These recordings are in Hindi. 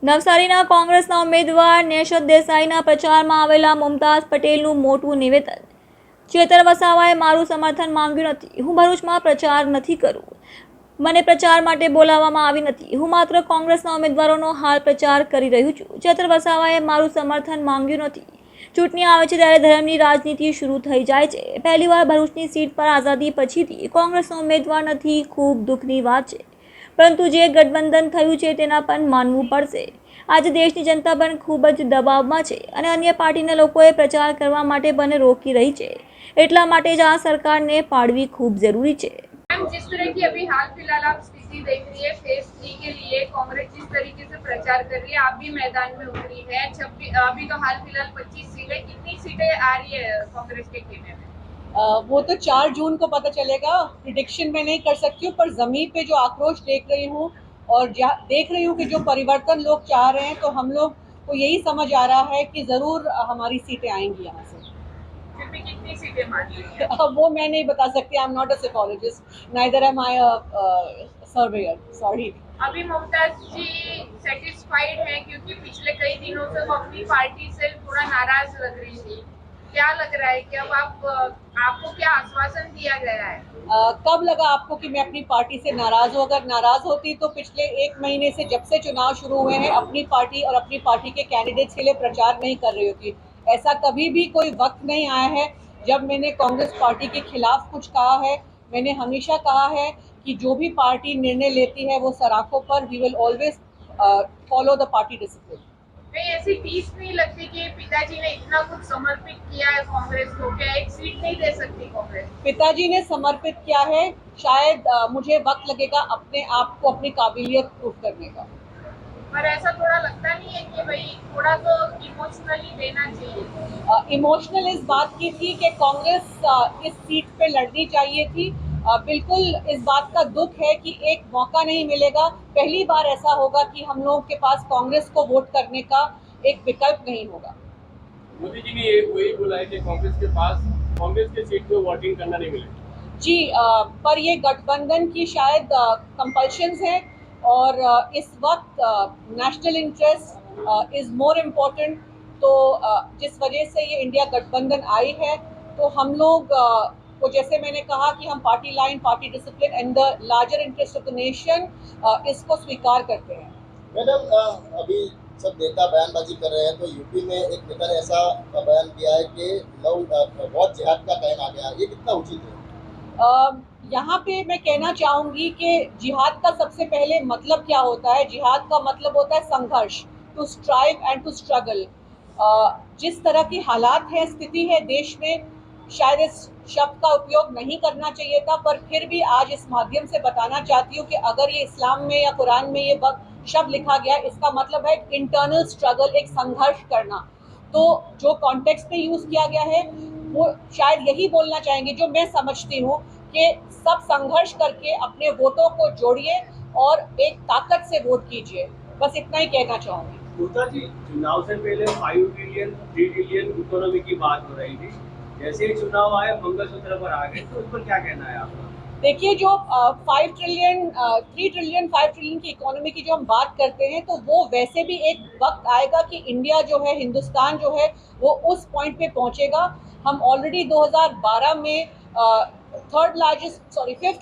નવસારીના કોંગ્રેસના ઉમેદવાર નેશદ દેસાઈના પ્રચારમાં આવેલા મુમતાઝ પટેલનું મોટું નિવેદન। ચેતર વસાવાએ મારું સમર્થન માંગ્યું નથી। હું ભરૂચમાં પ્રચાર નથી કરું। મને પ્રચાર માટે બોલાવવામાં આવી નથી। હું માત્ર કોંગ્રેસના ઉમેદવારોનો હાલ પ્રચાર કરી રહ્યું છું। ચેતર વસાવાએ મારું સમર્થન માંગ્યું નથી। ચૂંટણી આવે છે ત્યારે ધર્મની રાજનીતિ શરૂ થઈ જાય છે। પહેલીવાર ભરૂચની સીટ પર આઝાદી પછીથી કોંગ્રેસનો ઉમેદવાર નથી। ખૂબ દુઃખની વાત છે, પરંતુ જે ગઠબંધન થયું છે તેના પણ માનવું પડશે। આજે દેશની જનતા પણ ખૂબ જ દબાવમાં છે અને અન્ય પાર્ટીના લોકોએ પ્રચાર કરવા માટે પણ રોકી રહી છે। એટલા માટે જ આ સરકારને પાડવી ખૂબ જરૂરી છે। जिस तरह की अभी हाल फिलहाल आप स्थिति देख रही है, फेज 3 के लिए कांग्रेस जिस तरीके से प्रचार कर रही है, आप भी मैदान में उतरी है। अभी तो हाल फिलहाल 25 सीटें, कितनी सीटें आ रही है कांग्रेस के खेमे में? वो तो 4 जून को पता चलेगा। प्रिडिक्शन मैं नहीं कर सकती हूँ, पर जमीन पे जो आक्रोश देख रही हूँ और देख रही हूँ कि जो परिवर्तन लोग चाह रहे हैं, तो हम लोग को यही समझ आ रहा है कि जरूर हमारी सीटें आएंगी यहाँ से। फिर भी कितनी सीटें मान रही है? वो मैं नहीं बता सकती। I am not a psychologist, neither am I a surveyor, sorry. अभी मुमताज जी सेटिस्फाइड हैं क्योंकि पिछले कई दिनों से वो अपनी पार्टी से थोड़ा नाराज लग रही थी। क्या लग रहा है कि अब आपको क्या आश्वासन दिया गया है? कब लगा आपको कि मैं अपनी पार्टी से नाराज हूँ? अगर नाराज होती तो पिछले 1 महीने से, जब से चुनाव शुरू हुए हैं, अपनी पार्टी और अपनी पार्टी के कैंडिडेट्स के लिए प्रचार नहीं कर रही होती। ऐसा कभी भी कोई वक्त नहीं आया है जब मैंने कांग्रेस पार्टी के खिलाफ कुछ कहा है। मैंने हमेशा कहा है कि जो भी पार्टी निर्णय लेती है वो सराखों पर, we will always follow the party discipline. नहीं, ऐसी टीस नहीं लगती कि पिताजी ने इतना कुछ समर्पित किया है कांग्रेस को, क्या एक सीट नहीं दे सकती कांग्रेस? पिताजी ने समर्पित किया है, शायद मुझे वक्त लगेगा अपने आप को, अपनी काबिलियत प्रूव करने का। पर ऐसा थोड़ा लगता नहीं है कि भाई थोड़ा तो इमोशनली देना चाहिए? इमोशनल इस बात की थी कि कांग्रेस इस सीट पे लड़नी चाहिए थी। बिल्कुल इस बात का दुख है कि एक मौका नहीं मिलेगा। पहली बार ऐसा होगा कि हम लोगों के पास कांग्रेस को वोट करने का एक विकल्प नहीं होगा। मोदी जी ने ये वही बोला है कि कांग्रेस के पास कांग्रेस के सीट पे वोटिंग करना नहीं मिलेगा। जी, पर ये गठबंधन की शायद कंपल्शंस है और इस वक्त national interest is more important. तो जिस वजह से ये इंडिया गठबंधन आई है, तो हम लोग को, जैसे मैंने कहा कि हम party line, party discipline and the larger interest of the nation, इसको स्वीकार करते हैं। मैडम, अभी सब नेता बयानबाजी कर रहे हैं, तो यूपी में एक नेता ने ऐसा बयान दिया है कि बहुत जिहाद का कहना आ गया, ये कितना उचित है? यहाँ पे मैं कहना चाहूँगी कि जिहाद का सबसे पहले मतलब क्या होता है। जिहाद का मतलब होता है संघर्ष, to strive and to struggle. जिस तरह की हालात है, स्थिति है देश में, शायद इस शब्द का उपयोग नहीं करना चाहिए था, पर फिर भी आज इस माध्यम से बताना चाहती हूँ कि अगर ये इस्लाम में या कुरान में ये शब्द लिखा गया, इसका मतलब है इंटरनल स्ट्रगल, एक संघर्ष करना। तो जो कॉन्टेक्स्ट में यूज किया गया है, वो शायद यही बोलना चाहेंगे, जो मैं समझती हूँ, कि सब संघर्ष करके अपने वोटों को जोड़िए और एक ताकत से वोट कीजिए। बस इतना ही कहना चाहूँगी। गुप्ता जी, चुनाव से पहले 5 ट्रिलियन 3 ट्रिलियन इकोनॉमी की बात हो रही थी, जैसे ही चुनाव आए मंगलसूत्र पर आ गए, तो उस पर क्या कहना है आपका? देखिए, जो 5 ट्रिलियन 3 ट्रिलियन 5 ट्रिलियन की इकोनॉमी की जो हम बात करते हैं, तो वो वैसे भी एक वक्त आएगा कि इंडिया जो है, हिंदुस्तान जो है, वो उस पॉइंट पे पहुंचेगा। हम ऑलरेडी 2012 में फिफ्थ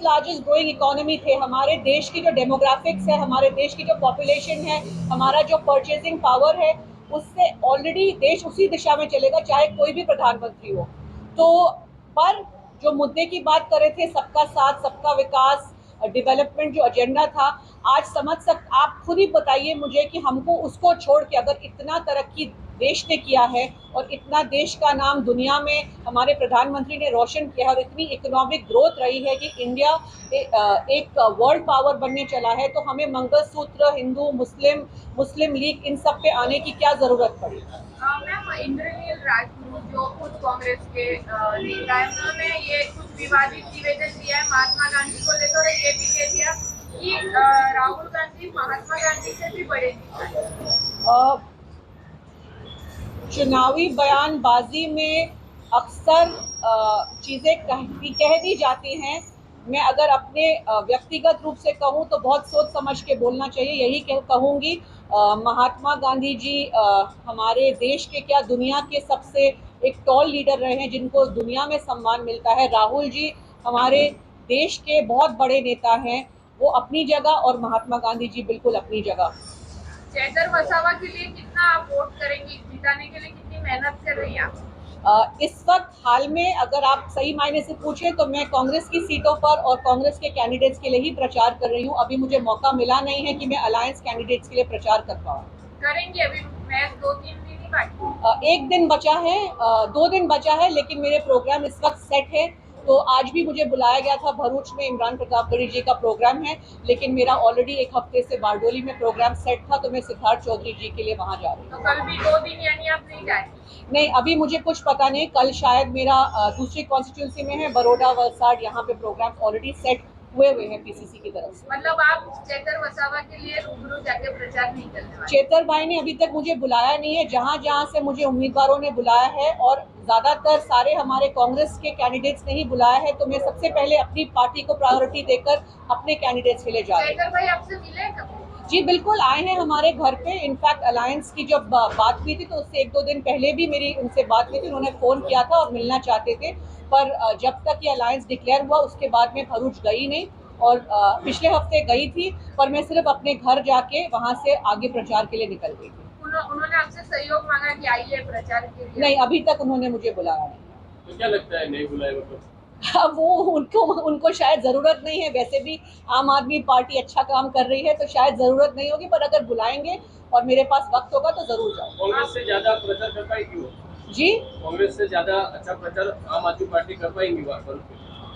लार्जेस्ट ग्रोइंग इकोनॉमी थे। हमारे देश की जो डेमोग्राफिक्स है, हमारे देश की जो पॉपुलेशन है, हमारा जो परचेजिंग पावर है, उससे ऑलरेडी देश उसी दिशा में चलेगा, चाहे कोई भी प्रधानमंत्री हो। तो पर जो मुद्दे की बात कर रहे थे, सबका साथ, सबका विकास, डेवलपमेंट जो एजेंडा था, आज आप खुद ही बताइए मुझे कि हमको उसको छोड़ के, अगर इतना तरक्की देश ने किया है और इतना देश का नाम दुनिया में हमारे प्रधानमंत्री ने रोशन किया है और इतनी इकोनॉमिक ग्रोथ रही है कि इंडिया एक वर्ल्ड पावर बनने चला है, तो हमें मंगलसूत्र, हिंदू, मुस्लिम लीग, इन सब पे आने की क्या जरूरत पड़ी? मैम, इंद्रनील राजगुरु जो खुद कांग्रेस के नेता है, उन्होंने ये कुछ विवादित निवेदन दिया है महात्मा गांधी को लेकर, और ये भी कह दिया कि राहुल गांधी महात्मा गांधी से भी बड़े नेता। चुनावी बयानबाजी में अक्सर चीज़ें कह दी जाती हैं। मैं अगर अपने व्यक्तिगत रूप से कहूँ तो बहुत सोच समझ के बोलना चाहिए, यही कहूँगी। महात्मा गांधी जी हमारे देश के क्या दुनिया के सबसे एक टॉल लीडर रहे हैं जिनको दुनिया में सम्मान मिलता है। राहुल जी हमारे देश के बहुत बड़े नेता हैं, वो अपनी जगह और महात्मा गांधी जी बिल्कुल अपनी जगह। चेतर वसावा के लिए कितना आप वोट करेंगी, जिताने के लिए कितनी मेहनत कर रही हैं आप? इस वक्त हाल में अगर आप सही मायने से पूछें तो मैं कांग्रेस की सीटों पर और कांग्रेस के कैंडिडेट्स के लिए ही प्रचार कर रही हूँ। अभी मुझे मौका मिला नहीं है कि मैं अलायंस कैंडिडेट्स के लिए प्रचार कर पाऊँ। करेंगे, अभी मैच 2-3 दिन ही बाकी। एक दिन बचा है, 2 दिन बचा है, लेकिन मेरे प्रोग्राम इस वक्त सेट है। तो आज भी मुझे बुलाया गया था भरूच में, इमरान प्रतापगढ़ी जी का प्रोग्राम है, लेकिन मेरा ऑलरेडी एक हफ्ते से बारडोली में प्रोग्राम सेट था, तो मैं सिद्धार्थ चौधरी जी के लिए वहां जा रही हूँ। तो कल भी 2 दिन यानी आप नहीं जा रही? नहीं, अभी मुझे कुछ पता नहीं। कल शायद मेरा दूसरी कॉन्स्टिट्यूंसी में है, बड़ौदा वलसाड़, यहाँ पे प्रोग्राम ऑलरेडी सेट हुए हैं पीसीसी की तरफ से। मतलब आप चेतर वसावा के लिए रूबरू जाके प्रचार नहीं करने वाले? चेतर भाई ने अभी तक मुझे बुलाया नहीं है, जहां जहां से मुझे उम्मीदवारों ने बुलाया है और ज्यादातर सारे हमारे कांग्रेस के कैंडिडेट्स ने ही बुलाया है, तो मैं सबसे पहले अपनी पार्टी को प्रायोरिटी देकर अपने कैंडिडेट्स के लिए जा रही हूँ। चेतर भाई आपसे मिले कब? जी बिल्कुल, आए हैं हमारे घर पे। इनफैक्ट अलायंस की जब बात हुई थी तो उससे 1-2 दिन पहले भी मेरी उनसे बात हुई थी, उन्होंने फ़ोन किया था और मिलना चाहते थे, पर जब तक ये अलायंस डिक्लेयर हुआ उसके बाद मैं भरूच गई नहीं, और पिछले हफ्ते गई थी, पर मैं सिर्फ अपने घर जाके वहाँ से आगे प्रचार के लिए निकल गई थी। उन्होंने आपसे सहयोग मांगा कि आइए प्रचार के लिए? नहीं, अभी तक उन्होंने मुझे बुलाया नहीं। तो क्या लगता है नहीं बुलाए मतलब? अब वो उनको शायद ज़रूरत नहीं है, वैसे भी आम आदमी पार्टी अच्छा काम कर रही है, तो शायद ज़रूरत नहीं होगी, पर अगर बुलाएंगे और मेरे पास वक्त होगा तो ज़रूर जाऊँ। कांग्रेस से ज्यादा प्रचार कर पाएगी वो? जी, कांग्रेस से ज्यादा अच्छा प्रचार आम आदमी पार्टी कर पाएंगी वहाँ पर?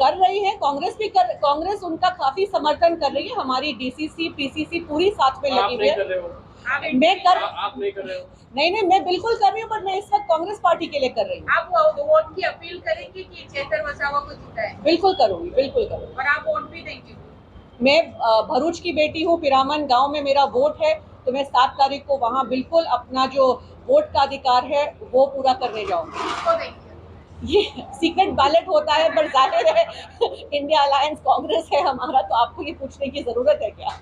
कर रही है कांग्रेस उनका काफी समर्थन कर रही है। हमारी डीसीसी पीसीसी पूरी साथ में आप लगी हुई नहीं है। कर रहे हो? आप मैं कर आप नहीं कर रहे हो? नहीं, मैं बिल्कुल कर रही हूँ, पर मैं इस वक्त कांग्रेस पार्टी के लिए कर रही हूँ। आप वोट की अपील करेंगे कि चेतर वसावा को जिताए? बिल्कुल करूंगी, बिल्कुल करूंगी। और आप वोट भी देंगे? मैं भरूच की बेटी हूँ, पिरामन गांव में मेरा वोट है, तो मैं 7 तारीख को वहाँ बिल्कुल अपना जो वोट का अधिकार है वो पूरा करने जाऊंगी। किसको देंगे? ये सीक्रेट बैलेट होता है, पर जाहिर है इंडिया अलायंस कांग्रेस है हमारा, तो आपको ये पूछने की जरूरत है क्या?